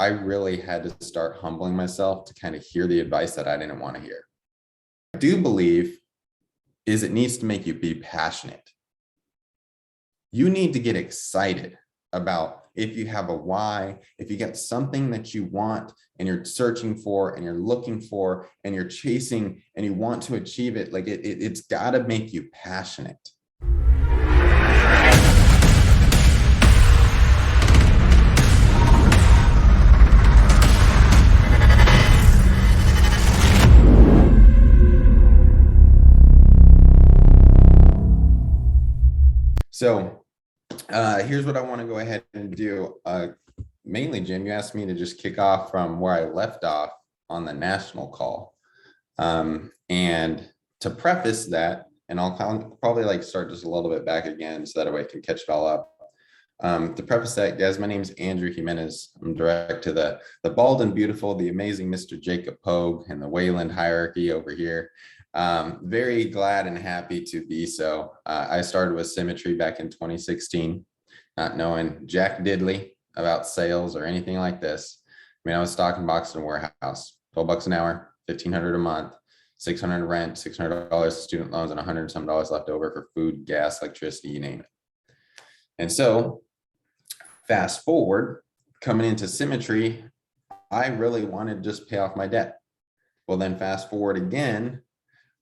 I really had to start humbling myself to kind of hear the advice that I didn't want to hear. I do believe is it needs to make you be passionate. You need to get excited about if you have a why, if you got something that you want and you're searching for and you're looking for and you're chasing and you want to achieve it, like it's got to make you passionate. So here's what I want to go ahead and do. Mainly, Jim, you asked me to just kick off from where I left off on the national call. And to preface that, and I'll probably like start just a little bit back again so that way I can catch it all up. To preface that, guys, my name is Andrew Jimenez. I'm direct to the bald and beautiful, the amazing Mr. Jacob Pogue and the Wayland hierarchy over here. Very glad and happy to be so. I started with Symmetry back in 2016, not knowing jack diddly about sales or anything like this. I mean, I was stocking boxes in a warehouse, $12 an hour, $1,500 a month, $600 rent, $600 student loans, and $100 some dollars left over for food, gas, electricity, you name it. And so fast forward, coming into Symmetry, I really wanted to just pay off my debt. Well, then fast forward again,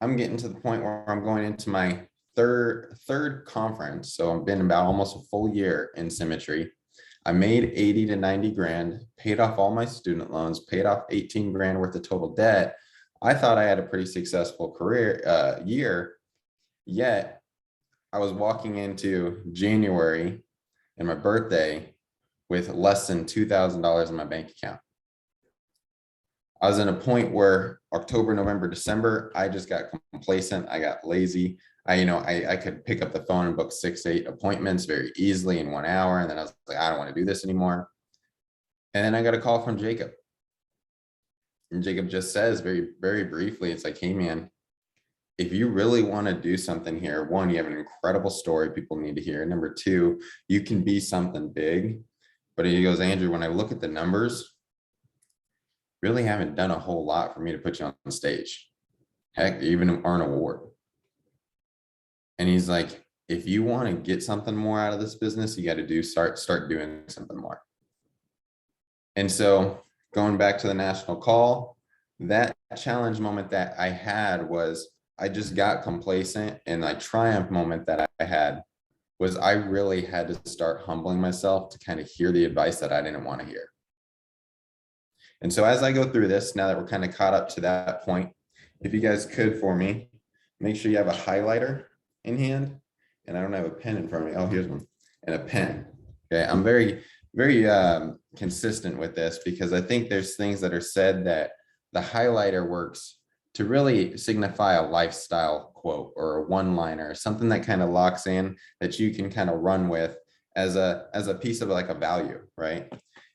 I'm getting to the point where I'm going into my third conference. So I've been about almost a full year in Symmetry. I made 80 to 90 grand, paid off all my student loans, paid off 18 grand worth of total debt. I thought I had a pretty successful career year, yet I was walking into January and my birthday with less than $2,000 in my bank account. I was in a point where October, November, December, I just got complacent. I got lazy. I could pick up the phone and book 6 to 8 appointments very easily in 1 hour. And then I was like, I don't want to do this anymore. And then I got a call from Jacob. And Jacob just says very, very briefly, it's like, hey man, if you really want to do something here, one, you have an incredible story people need to hear. Number two, you can be something big. But he goes, Andrew, when I look at the numbers, really haven't done a whole lot for me to put you on stage. Heck, even earn an award. And he's like, if you want to get something more out of this business, you got to start doing something more. And so going back to the national call, that challenge moment that I had was I just got complacent, and my triumph moment that I had was I really had to start humbling myself to kind of hear the advice that I didn't want to hear. And so as I go through this, now that we're kind of caught up to that point, if you guys could for me, make sure you have a highlighter in hand. And I don't have a pen in front of me. Oh, here's one. And a pen. Okay, I'm very, very consistent with this because I think there's things that are said that the highlighter works to really signify a lifestyle quote or a one-liner, something that kind of locks in that you can kind of run with as a piece of like a value, right?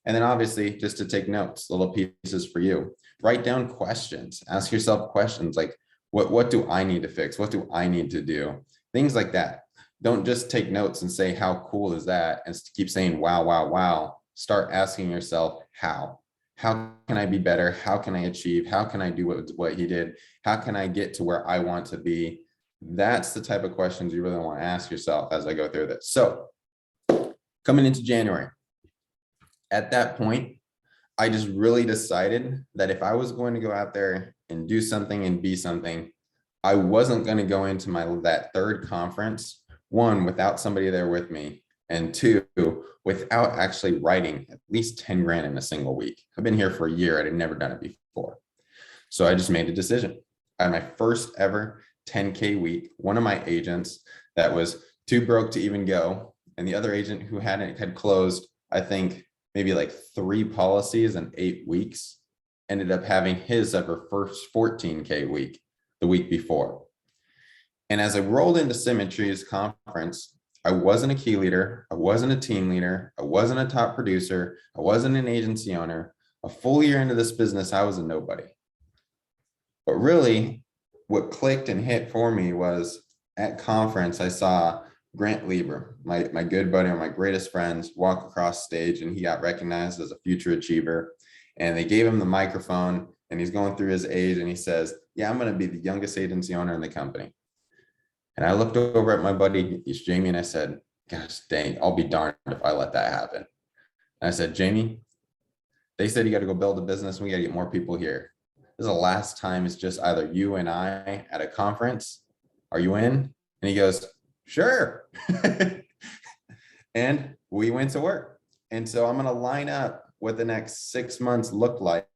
And then obviously just to take notes, little pieces for you. Write down questions, ask yourself questions like, what do I need to fix? What do I need to do? Things like that. Don't just take notes and say, how cool is that? And keep saying, wow, wow, wow. Start asking yourself, how? How can I be better? How can I achieve? How can I do what he did? How can I get to where I want to be? That's the type of questions you really want to ask yourself as I go through this. So coming into January, at that point, I just really decided that if I was going to go out there and do something and be something, I wasn't going to go into that third conference, one, without somebody there with me, and two, without actually writing at least 10 grand in a single week. I've been here for a year. I had never done it before. So I just made a decision. I had my first ever 10K week. One of my agents that was too broke to even go, and the other agent who had closed, I think, maybe like 3 policies in 8 weeks, ended up having his ever first 14K week the week before. And as I rolled into Symmetry's conference, I wasn't a key leader. I wasn't a team leader. I wasn't a top producer. I wasn't an agency owner. A full year into this business, I was a nobody. But really, what clicked and hit for me was at conference, I saw Grant Lieber, my good buddy, one of my greatest friends, walk across stage, and he got recognized as a future achiever. And they gave him the microphone, and he's going through his age, and he says, "Yeah, I'm going to be the youngest agency owner in the company." And I looked over at my buddy Jamie, and I said, "Gosh dang, I'll be darned if I let that happen." And I said, "Jamie, they said you got to go build a business, and we got to get more people here. This is the last time it's just either you and I at a conference. Are you in?" And he goes, "Sure." And we went to work. And so I'm going to line up what the next 6 months look like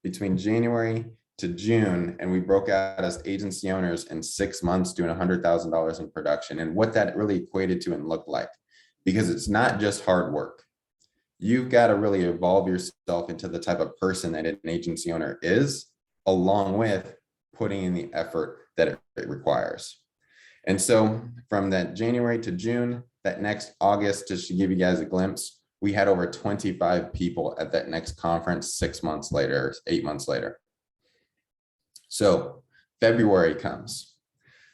between January to June. And we broke out as agency owners in 6 months, doing $100,000 in production, and what that really equated to and looked like, because it's not just hard work. You've got to really evolve yourself into the type of person that an agency owner is, along with putting in the effort that it requires. And so from that January to June, that next August, just to give you guys a glimpse, we had over 25 people at that next conference 6 months later, 8 months later. So February comes.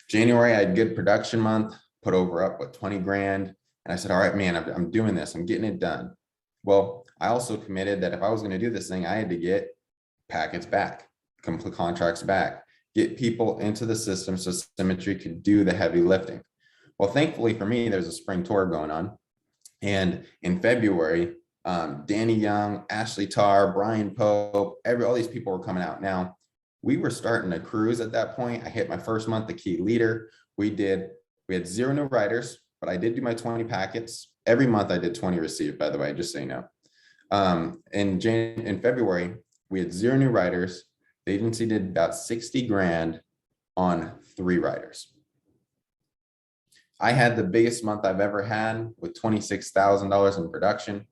January, I had good production month, put over up with 20 grand. And I said, all right, man, I'm doing this. I'm getting it done. Well, I also committed that if I was going to do this thing, I had to get packets back, complete contracts back, get people into the system so Symmetry could do the heavy lifting. Well, thankfully for me, there's a spring tour going on. And in February, Danny Young, Ashley Tarr, Brian Pope, all these people were coming out. Now, we were starting to cruise at that point. I hit my first month, the key leader. We had 0 new writers, but I did do my 20 packets. Every month I did 20 received, by the way, just so you know. In February, we had 0 new writers. The agency did about 60 grand on 3 writers. I had the biggest month I've ever had with $26,000 in production.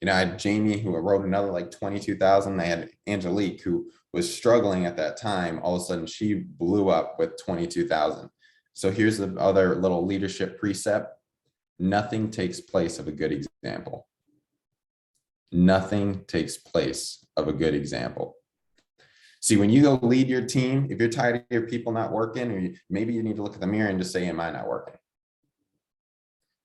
You know, I had Jamie who wrote another like 22,000. I had Angelique who was struggling at that time. All of a sudden she blew up with 22,000. So here's the other little leadership precept. Nothing takes place of a good example. Nothing takes place of a good example. See, when you go lead your team, if you're tired of your people not working, or maybe you need to look at the mirror and just say, am I not working?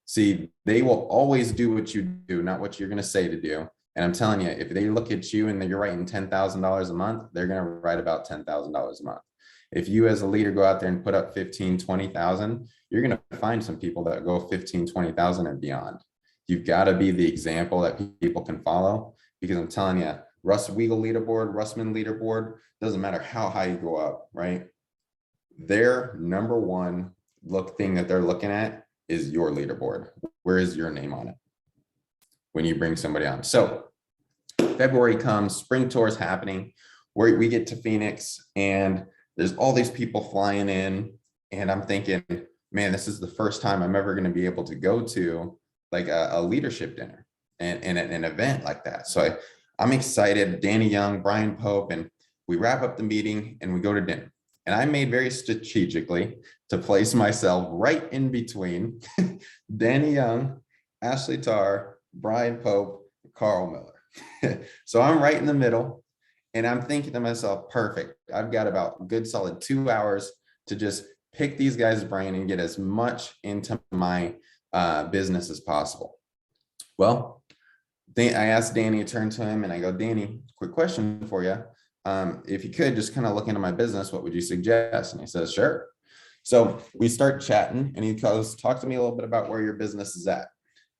See, they will always do what you do, not what you're going to say to do. And I'm telling you, if they look at you and you're writing $10,000 a month, they're going to write about $10,000 a month. If you as a leader go out there and put up 15, 20,000, you're going to find some people that go 15, 20,000 and beyond. You've got to be the example that people can follow, because I'm telling you, Russ Weagle leaderboard, Russman leaderboard, doesn't matter how high you go up, right? Their number one thing that they're looking at is your leaderboard. Where is your name on it when you bring somebody on? So February comes, spring tour is happening, where we get to Phoenix and there's all these people flying in, and I'm thinking, man, this is the first time I'm ever going to be able to go to like a leadership dinner and an event like that. So I'm excited. Danny Young, Brian Pope, and we wrap up the meeting and we go to dinner. And I made very strategically to place myself right in between Danny Young, Ashley Tarr, Brian Pope, Carl Miller. So I'm right in the middle, and I'm thinking to myself, perfect. I've got about a good solid 2 hours to just pick these guys' brain and get as much into my business as possible. Well, I asked Danny to turn to him and I go, Danny, quick question for you. If you could just kind of look into my business, what would you suggest? And he says, sure. So we start chatting and he goes, talk to me a little bit about where your business is at.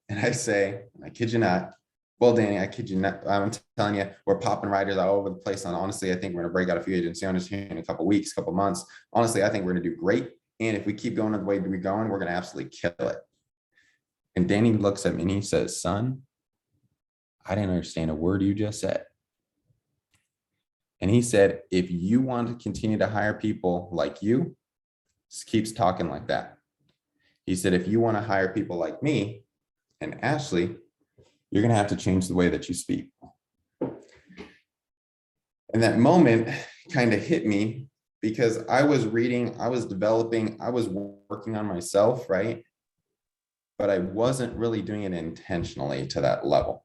And I say, I kid you not. Well, Danny, I kid you not. I'm telling you, we're popping writers all over the place. And honestly, I think we're going to break out a few agency owners here in a couple of weeks, couple of months. Honestly, I think we're going to do great. And if we keep going the way we're going, we're going to absolutely kill it. And Danny looks at me and he says, son, I didn't understand a word you just said. And he said, if you want to continue to hire people like you, just keeps talking like that. He said, if you want to hire people like me and Ashley, you're going to have to change the way that you speak. And that moment kind of hit me because I was reading, I was developing, I was working on myself, right? But I wasn't really doing it intentionally to that level.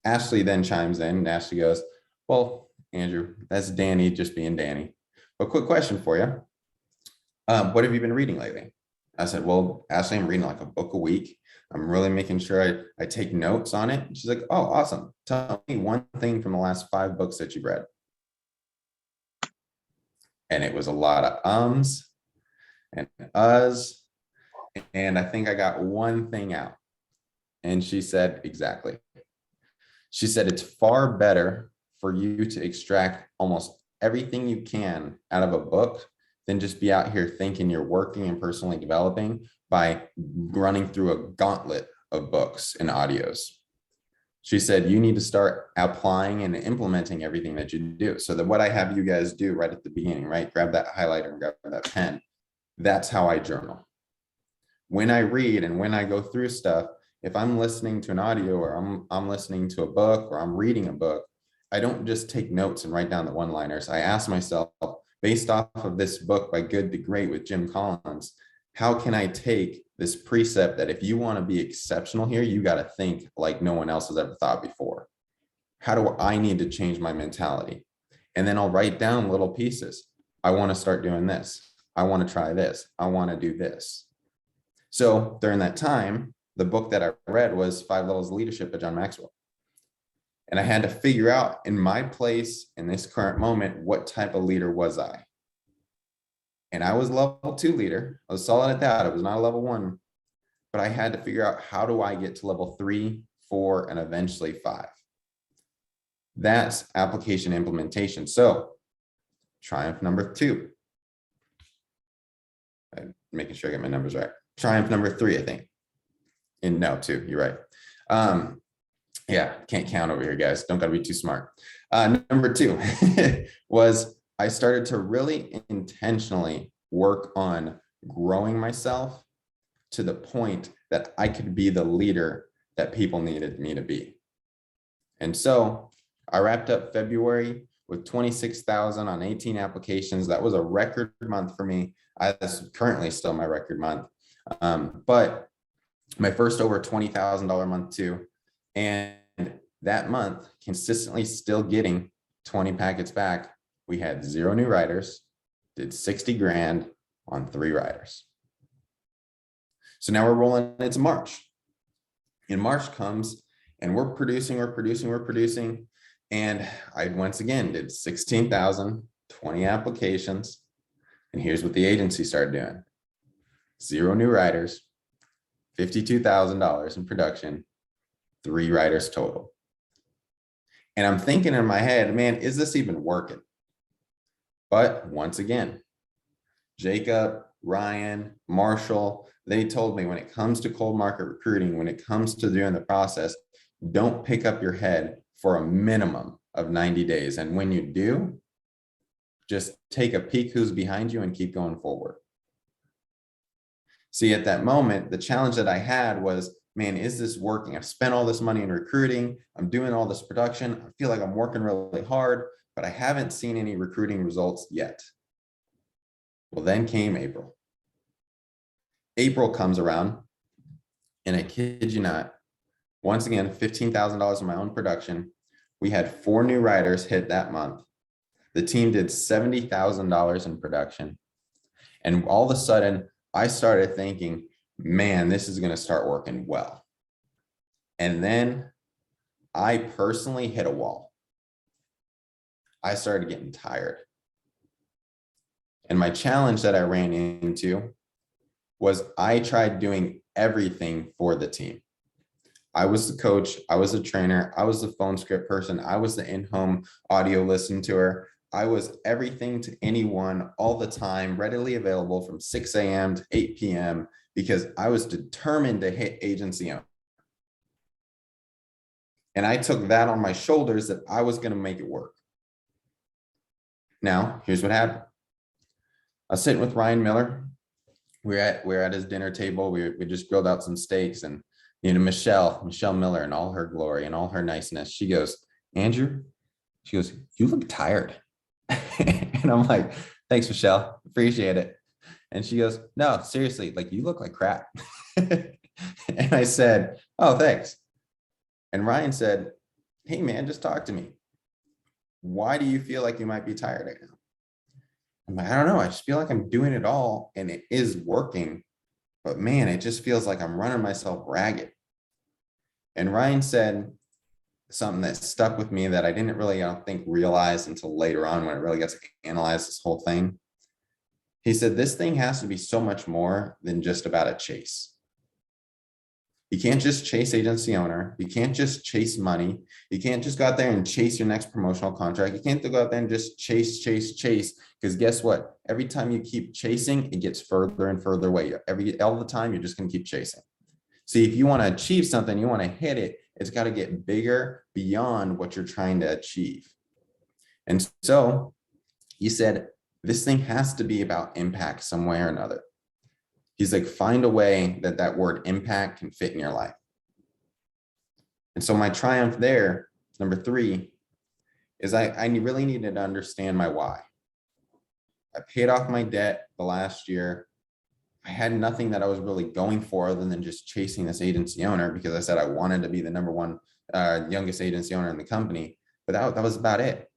Ashley then chimes in and Ashley goes, well, Andrew, that's Danny just being Danny. But quick question for you. What have you been reading lately? I said, well, Ashley, I'm reading like a book a week. I'm really making sure I take notes on it. She's like, oh, awesome. Tell me one thing from the last 5 books that you've read. And it was a lot of ums and uhs. And I think I got one thing out. And she said, exactly. She said, it's far better for you to extract almost everything you can out of a book than just be out here thinking you're working and personally developing by running through a gauntlet of books and audios. She said, you need to start applying and implementing everything that you do. So that what I have you guys do right at the beginning, right? Grab that highlighter and grab that pen. That's how I journal. When I read and when I go through stuff, if I'm listening to an audio or I'm listening to a book or I'm reading a book, I don't just take notes and write down the one-liners. I ask myself, based off of this book by Good to Great with Jim Collins, how can I take this precept that if you want to be exceptional here, you got to think like no one else has ever thought before? How do I need to change my mentality? And then I'll write down little pieces. I want to start doing this. I want to try this. I want to do this. So during that time, the book that I read was 5 Levels of Leadership by John Maxwell. And I had to figure out in my place in this current moment, what type of leader was I? And I was level 2 leader. I was solid at that. I was not a level 1, but I had to figure out, how do I get to level 3, 4, and eventually 5? That's application implementation. So triumph number 2. I'm making sure I get my numbers right. Triumph number 3, I think. And no, 2, you're right. Yeah, can't count over here, guys. Don't gotta be too smart. Number 2 was I started to really intentionally work on growing myself to the point that I could be the leader that people needed me to be. And so I wrapped up February with 26,000 on 18 applications. That was a record month for me. That's currently still my record month. But my first over $20,000 month too. And that month, consistently still getting 20 packets back. We had 0 new riders, did 60 grand on 3 riders. So now we're rolling into March. And March comes and we're producing. And I once again did 16,000, 20 applications. And here's what the agency started doing. 0 new riders, $52,000 in production, 3 riders total. And I'm thinking in my head, man, is this even working? But once again, Jacob, Ryan, Marshall, they told me when it comes to cold market recruiting, when it comes to doing the process, don't pick up your head for a minimum of 90 days. And when you do, just take a peek who's behind you and keep going forward. See, at that moment, the challenge that I had was, man, is this working? I've spent all this money in recruiting. I'm doing all this production. I feel like I'm working really hard, but I haven't seen any recruiting results yet. Well, then came April. April comes around, and I kid you not, once again, $15,000 in my own production. We had 4 new riders hit that month. The team did $70,000 in production. And all of a sudden, I started thinking, man, this is going to start working well. And then I personally hit a wall. I started getting tired. And my challenge that I ran into was I tried doing everything for the team. I was the coach, I was the trainer, I was the phone script person, I was the in-home audio listen to her. I was everything to anyone all the time, readily available from 6 a.m. to 8 p.m. because I was determined to hit agency own. And I took that on my shoulders that I was going to make it work. Now, here's what happened. I was sitting with Ryan Miller. We're at his dinner table. We just grilled out some steaks, and Michelle Miller in all her glory and all her niceness. She goes, Andrew, she goes, you look tired. And I'm like, thanks, Michelle. Appreciate it. And she goes, no, seriously, like you look like crap. And I said, oh, thanks. And Ryan said, hey, man, just talk to me. Why do you feel like you might be tired right now? I'm like, I don't know. I just feel like I'm doing it all and it is working. but man, it just feels like I'm running myself ragged. And Ryan said something that stuck with me that I didn't really, I don't think, realize until later on when I really got to analyze this whole thing. He said, this thing has to be so much more than just about a chase. You can't just chase agency owner. You can't just chase money. You can't just go out there and chase your next promotional contract. You can't go out there and just chase. Because guess what? Every time you keep chasing, it gets further and further away. All the time, you're just going to keep chasing. See, if you want to achieve something, you want to hit it, it's got to get bigger beyond what you're trying to achieve. And so he said, this thing has to be about impact some way or another. He's like, find a way that that word impact can fit in your life. And so my triumph there, number 3, is I really needed to understand my why. I paid off my debt the last year. I had nothing that I was really going for other than just chasing this agency owner, because I said I wanted to be the number 1 youngest agency owner in the company, but that was about it.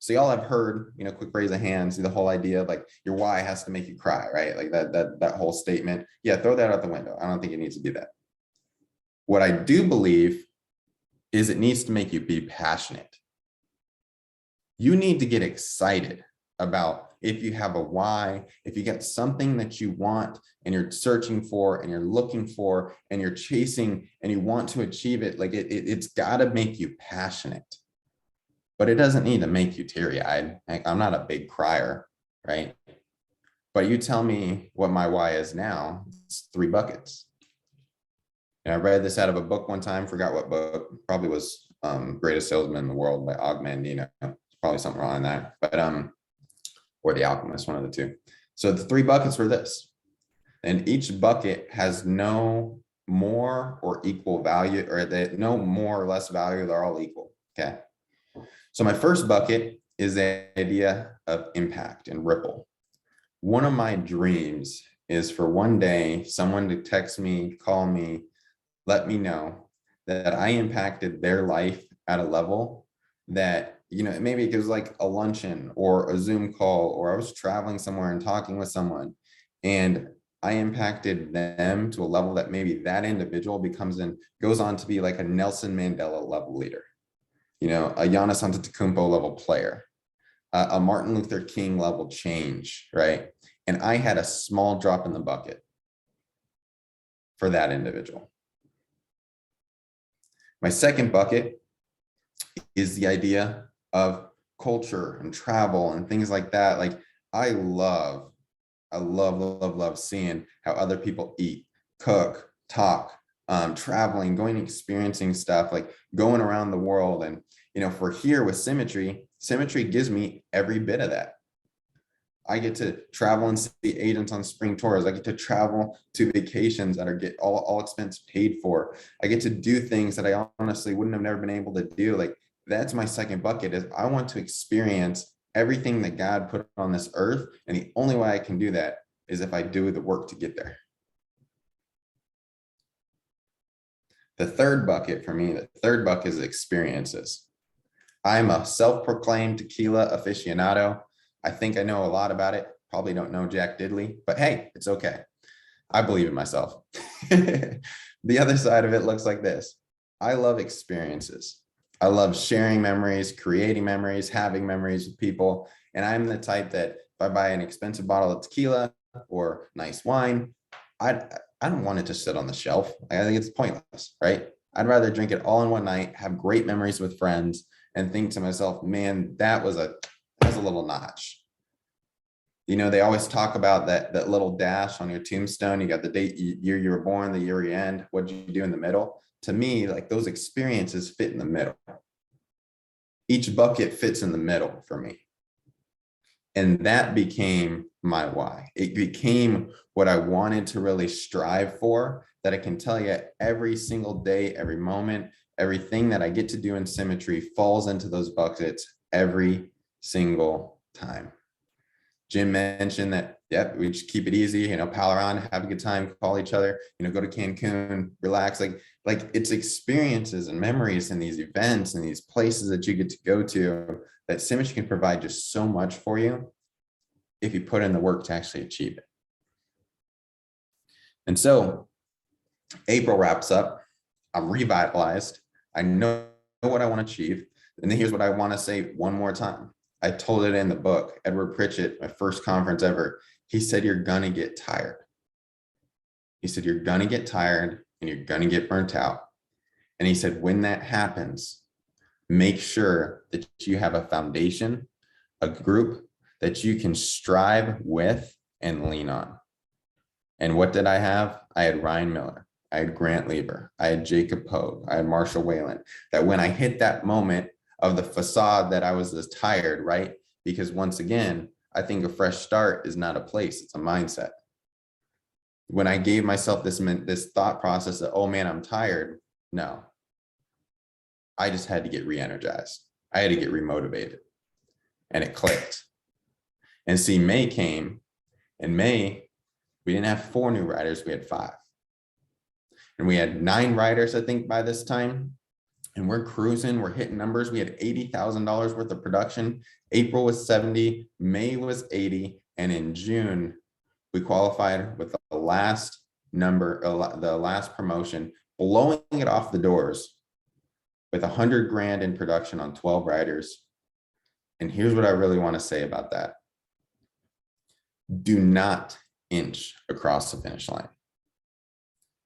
So y'all have heard, quick raise of hands, the whole idea of like your why has to make you cry, right? Like that whole statement. Yeah, throw that out the window. I don't think it needs to be that. What I do believe is it needs to make you be passionate. You need to get excited about, if you have a why, if you got something that you want and you're searching for and you're looking for and you're chasing and you want to achieve it, like it's got to make you passionate. But it doesn't need to make you teary-eyed. I'm not a big crier, right? But you tell me what my why is now, it's 3 buckets. And I read this out of a book one time, forgot what book, probably was Greatest Salesman in the World by Og Mandino. It's probably something wrong in that, but or The Alchemist, one of the 2. So the 3 buckets were this, and each bucket has no more or equal value, or no more or less value, they're all equal, okay? So my first bucket is the idea of impact and ripple. One of my dreams is for one day someone to text me, call me, let me know that I impacted their life at a level that, maybe it was like a luncheon or a Zoom call, or I was traveling somewhere and talking with someone, and I impacted them to a level that maybe that individual goes on to be like a Nelson Mandela level leader. A Giannis Antetokounmpo level player, a Martin Luther King level change, right? And I had a small drop in the bucket for that individual. My second bucket is the idea of culture and travel and things like that. Like I love seeing how other people eat, cook, talk, traveling, going, experiencing stuff, like going around the world. And, for here with Symmetry gives me every bit of that. I get to travel and see agents on spring tours. I get to travel to vacations that are all expense paid for. I get to do things that I honestly wouldn't have never been able to do. Like that's my second bucket, is I want to experience everything that God put on this earth. And the only way I can do that is if I do the work to get there. The third bucket for me, is experiences. I'm a self-proclaimed tequila aficionado. I think I know a lot about it. Probably don't know Jack Diddley, but hey, it's okay. I believe in myself. The other side of it looks like this. I love experiences. I love sharing memories, creating memories, having memories with people. And I'm the type that if I buy an expensive bottle of tequila or nice wine, I don't want it to sit on the shelf. I think it's pointless, right? I'd rather drink it all in one night, have great memories with friends, and think to myself, man, that was a little notch. They always talk about that little dash on your tombstone. You got the date, year you were born, the year you end, what did you do in the middle? To me, like those experiences fit in the middle. Each bucket fits in the middle for me. And that became my why. It became what I wanted to really strive for, that I can tell you every single day, every moment, everything that I get to do in Symmetry falls into those buckets every single time. Jim mentioned that, yep, we just keep it easy, pal around, have a good time, call each other, go to Cancun, relax. Like it's experiences and memories and these events and these places that you get to go to that Symmetry can provide just so much for you if you put in the work to actually achieve it. And so April wraps up. I'm revitalized. I know what I want to achieve. And then here's what I want to say one more time. I told it in the book. Edward Pritchett, my first conference ever, he said, you're going to get tired. He said, you're going to get tired and you're going to get burnt out. And he said, when that happens, make sure that you have a foundation, a group that you can strive with and lean on. And what did I have? I had Ryan Miller. I had Grant Lieber. I had Jacob Pogue. I had Marshall Whalen. That when I hit that moment of the facade that I was this tired, right? Because once again, I think a fresh start is not a place, it's a mindset. When I gave myself this thought process that, oh man, I'm tired. No, I just had to get re-energized. I had to get remotivated, and it clicked. And see, May came. In May, we didn't have 4 new riders, we had 5. And we had 9 riders, I think, by this time. And we're cruising, we're hitting numbers. We had $80,000 worth of production. April was 70, May was 80. And in June, we qualified with the last number, the last promotion, blowing it off the doors with 100 grand in production on 12 riders. And here's what I really want to say about that. Do not inch across the finish line.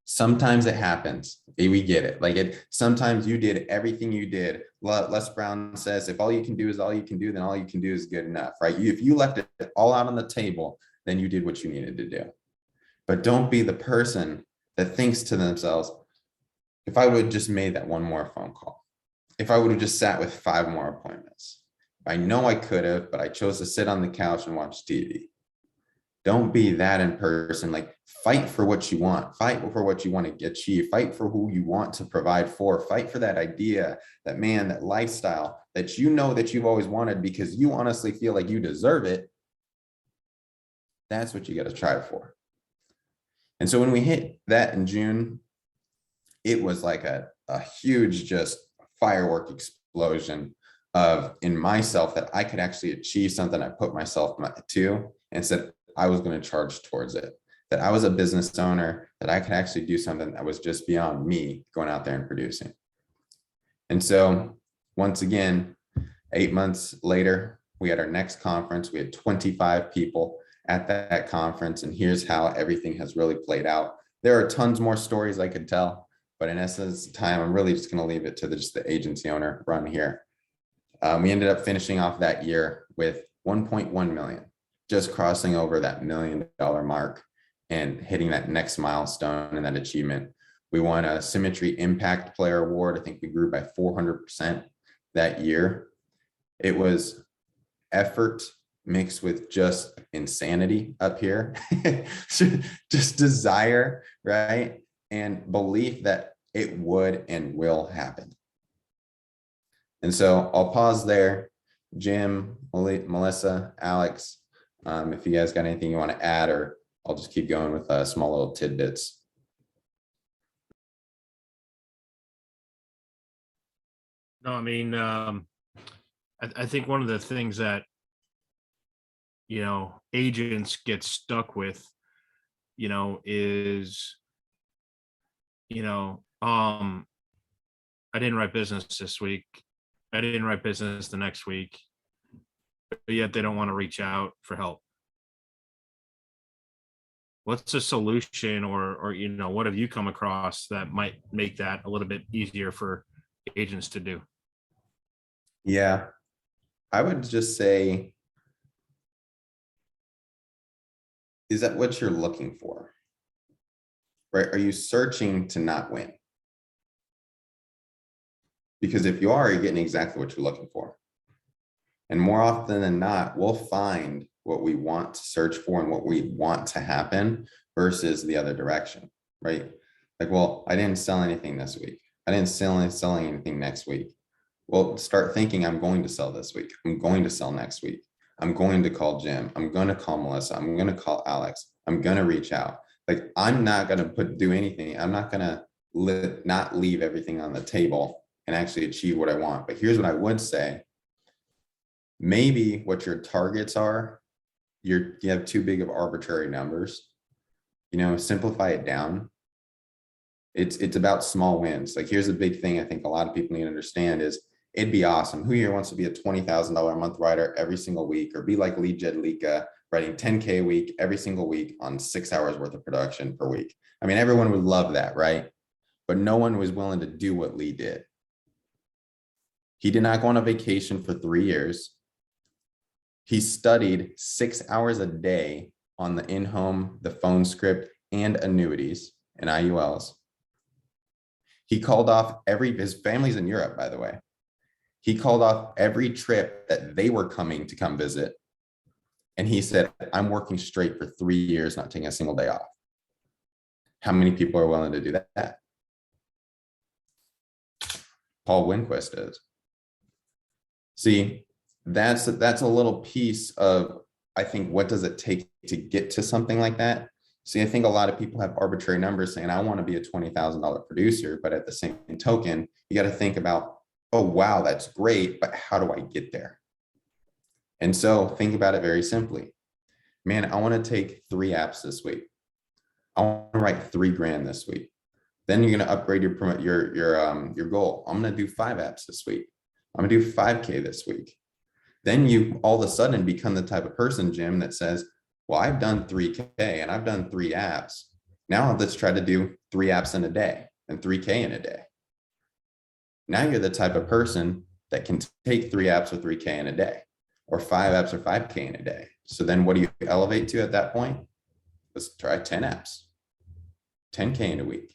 Sometimes it happens. We get it. Sometimes you did everything you did. Les Brown says, if all you can do is all you can do, then all you can do is good enough, right? If you left it all out on the table, then you did what you needed to do. But don't be the person that thinks to themselves, if I would have just made that one more phone call, if I would have just sat with 5 more appointments, I know I could have, but I chose to sit on the couch and watch TV. Don't be that in person. Fight for what you want. Fight for what you want to achieve. Fight for who you want to provide for. Fight for that idea, that lifestyle that you know that you've always wanted because you honestly feel like you deserve it. That's what you got to try for. And so when we hit that in June, it was like a huge just firework explosion in myself that I could actually achieve something I put myself to and said I was going to charge towards it, that I was a business owner, that I could actually do something that was just beyond me going out there and producing. And so once again, 8 months later, we had our next conference. We had 25 people at that conference. And here's how everything has really played out. There are tons more stories I could tell, but in essence time, I'm really just going to leave it to just the agency owner run here. We ended up finishing off that year with 1.1 million, just crossing over that $1 million mark and hitting that next milestone and that achievement. We won a Symmetry Impact Player Award. I think we grew by 400% that year. It was effort mixed with just insanity up here, just desire, right? And belief that it would and will happen. And so I'll pause there. Jim, Melissa, Alex, if you guys got anything you want to add, or I'll just keep going with small little tidbits. No, I mean, I think one of the things that, agents get stuck with, is, I didn't write business this week. I didn't write business the next week, but yet they don't want to reach out for help. What's a solution or what have you come across that might make that a little bit easier for agents to do? Yeah, I would just say, is that what you're looking for? Right? Are you searching to not win? Because if you are, you're getting exactly what you're looking for. And more often than not, we'll find what we want to search for and what we want to happen versus the other direction, right? Well, I didn't sell anything this week. I didn't sell anything next week. Well, start thinking, I'm going to sell this week. I'm going to sell next week. I'm going to call Jim. I'm going to call Melissa. I'm going to call Alex. I'm going to reach out. I'm not going to do anything. I'm not going to not leave everything on the table and actually achieve what I want. But here's what I would say. Maybe what your targets are, you have too big of arbitrary numbers. simplify it down. It's about small wins. Like, here's a big thing I think a lot of people need to understand is it'd be awesome. Who here wants to be a $20,000 a month writer every single week, or be like Lee Jedlicka, writing 10K a week every single week on 6 hours worth of production per week? I mean, everyone would love that, right? But no one was willing to do what Lee did. He did not go on a vacation for 3 years. He studied 6 hours a day on the in-home, the phone script, and annuities and IULs. He called off his family's in Europe, by the way. He called off every trip that they were coming to come visit. And he said, I'm working straight for 3 years, not taking a single day off. How many people are willing to do that? Paul Winquist is. See, that's a little piece of, I think, what does it take to get to something like that? See, I think a lot of people have arbitrary numbers saying, I want to be a $20,000 producer, but at the same token, you got to think about, oh, wow, that's great, but how do I get there? And so think about it very simply. Man, I want to take 3 apps this week. I want to write $3,000 this week. Then you're going to upgrade your goal. I'm going to do 5 apps this week. I'm going to do 5K this week. Then you all of a sudden become the type of person, Jim, that says, well, I've done 3K and I've done 3 apps. Now let's try to do 3 apps in a day and 3K in a day. Now you're the type of person that can take 3 apps or 3K in a day, or 5 apps or 5K in a day. So then what do you elevate to at that point? Let's try 10 apps, 10K in a week.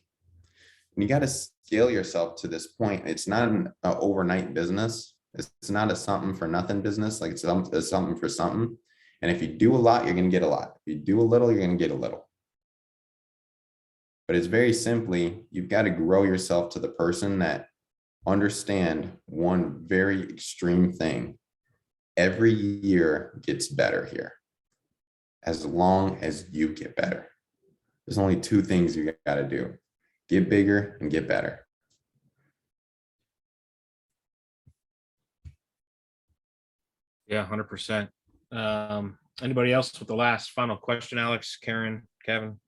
And you got to scale yourself to this point. It's not an overnight business. It's not a something for nothing business. Like, it's something for something. And if you do a lot, you're going to get a lot. If you do a little, you're going to get a little. But it's very simply, you've got to grow yourself to the person that understand one very extreme thing. Every year gets better here, as long as you get better. There's only 2 things you got to do: get bigger and get better. Yeah, 100%. Anybody else with the last final question? Alex, Karen, Kevin?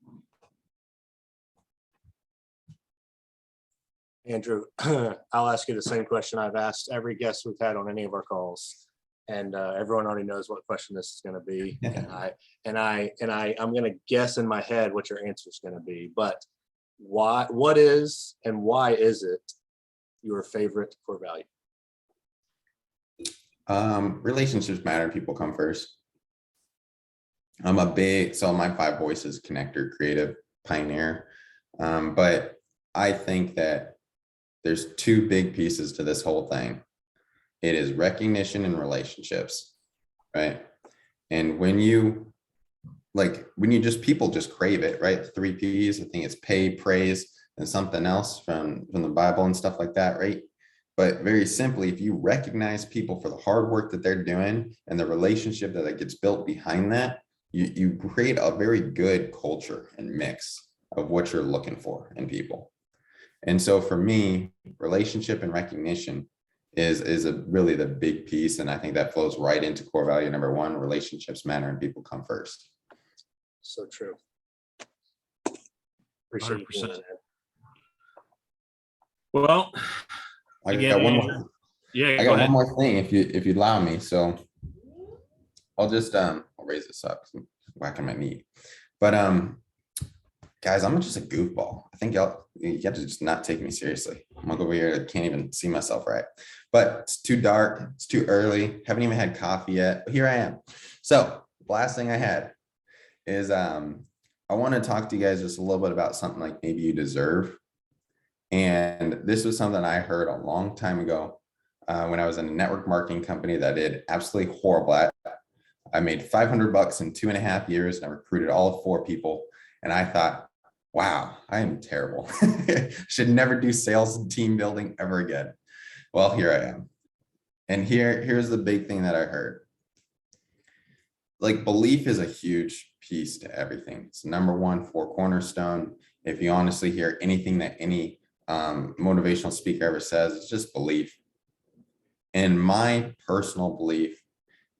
Andrew, I'll ask you the same question I've asked every guest we've had on any of our calls, and everyone already knows what question this is going to be. I'm going to guess in my head what your answer is going to be. But what is and why is it your favorite core value? Relationships matter. People come first. So my 5 voices: connector, creative, pioneer. But I think that there's 2 big pieces to this whole thing. It is recognition and relationships, right? And people just crave it, right? The 3 Ps, I think it's pay, praise, and something else from the Bible and stuff like that, right? But very simply, if you recognize people for the hard work that they're doing and the relationship that gets built behind that, you create a very good culture and mix of what you're looking for in people. And so for me, relationship and recognition is really the big piece. And I think that flows right into core value number 1: relationships matter and people come first. So true. Appreciate you doing 100%. that. Well, I again, got one Andrew, more. yeah, I go got ahead. one more thing, if you allow me. So I'll just I'll raise this up. I'm whacking my knee. But guys, I'm just a goofball. I think you have to just not take me seriously. I'm gonna go over here. I can't even see myself right. But it's too dark. It's too early. Haven't even had coffee yet. But here I am. So the last thing I had is I want to talk to you guys just a little bit about something like maybe you deserve. And this was something I heard a long time ago when I was in a network marketing company that I did absolutely horrible at. I made $500 in 2.5 years, and I recruited all of 4 people. And I thought, wow, I am terrible. Should never do sales and team building ever again. Well, here I am. And here's the big thing that I heard. Like, belief is a huge piece to everything. It's number 1 for cornerstone. If you honestly hear anything that any motivational speaker ever says, it's just belief. And my personal belief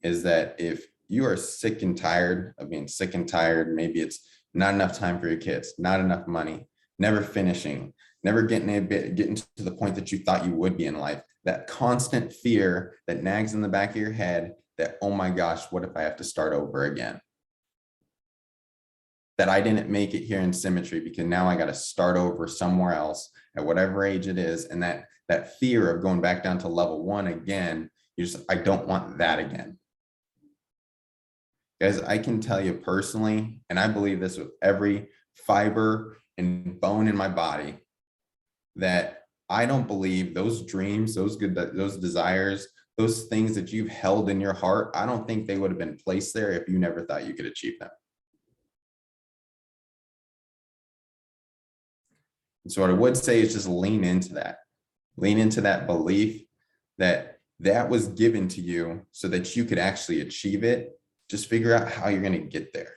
is that if you are sick and tired of being sick and tired, maybe it's not enough time for your kids, not enough money, never finishing, never getting to the point that you thought you would be in life. That constant fear that nags in the back of your head that, oh my gosh, what if I have to start over again? That I didn't make it here in Symmetry because now I got to start over somewhere else at whatever age it is. And that fear of going back down to level 1 again, I don't want that again. Guys, I can tell you personally, and I believe this with every fiber and bone in my body, that I don't believe those dreams, those desires, those things that you've held in your heart, I don't think they would have been placed there if you never thought you could achieve them. And so what I would say is just lean into that belief that that was given to you so that you could actually achieve it. Just figure out how you're going to get there.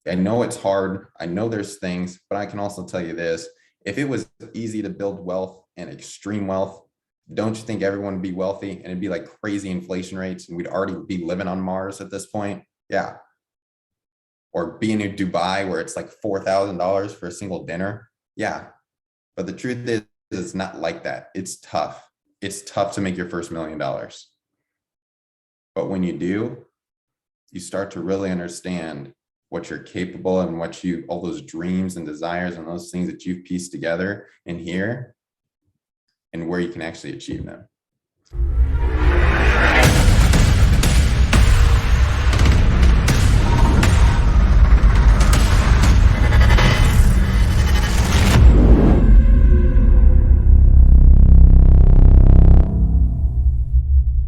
I know it's hard. I know there's things, but I can also tell you this. If it was easy to build wealth and extreme wealth, don't you think everyone would be wealthy and it'd be like crazy inflation rates and we'd already be living on Mars at this point? Yeah. Or being in Dubai where it's like $4,000 for a single dinner. Yeah. But the truth is, it's not like that. It's tough. It's tough to make your first $1 million. But when you do, you start to really understand what you're capable of and all those dreams and desires and those things that you've pieced together in here and where you can actually achieve them.